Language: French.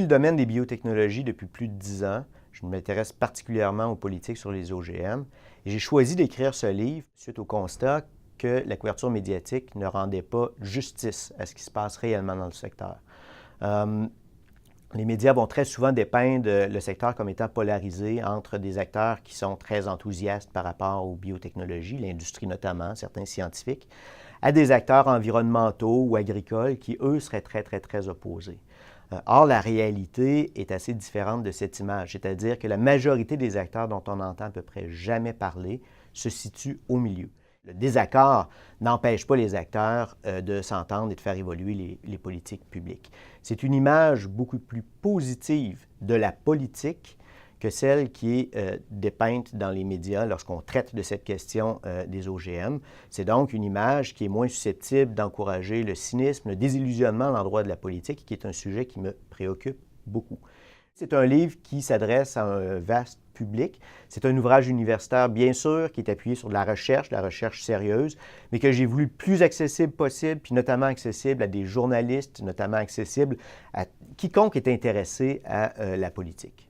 le domaine des biotechnologies depuis plus de 10 ans. Je m'intéresse particulièrement aux politiques sur les OGM. Et j'ai choisi d'écrire ce livre suite au constat que la couverture médiatique ne rendait pas justice à ce qui se passe réellement dans le secteur. Les médias vont très souvent dépeindre le secteur comme étant polarisé entre des acteurs qui sont très enthousiastes par rapport aux biotechnologies, l'industrie notamment, certains scientifiques, à des acteurs environnementaux ou agricoles qui, eux, seraient très opposés. Or, la réalité est assez différente de cette image, c'est-à-dire que la majorité des acteurs dont on n'entend à peu près jamais parler se situent au milieu. Le désaccord n'empêche pas les acteurs de s'entendre et de faire évoluer les politiques publiques. C'est une image beaucoup plus positive de la politique que celle qui est dépeinte dans les médias lorsqu'on traite de cette question des OGM. C'est donc une image qui est moins susceptible d'encourager le cynisme, le désillusionnement à l'endroit de la politique, qui est un sujet qui me préoccupe beaucoup. C'est un livre qui s'adresse à un vaste public. C'est un ouvrage universitaire, bien sûr, qui est appuyé sur de la recherche sérieuse, mais que j'ai voulu le plus accessible possible, puis notamment accessible à des journalistes, notamment accessible à quiconque est intéressé à la politique.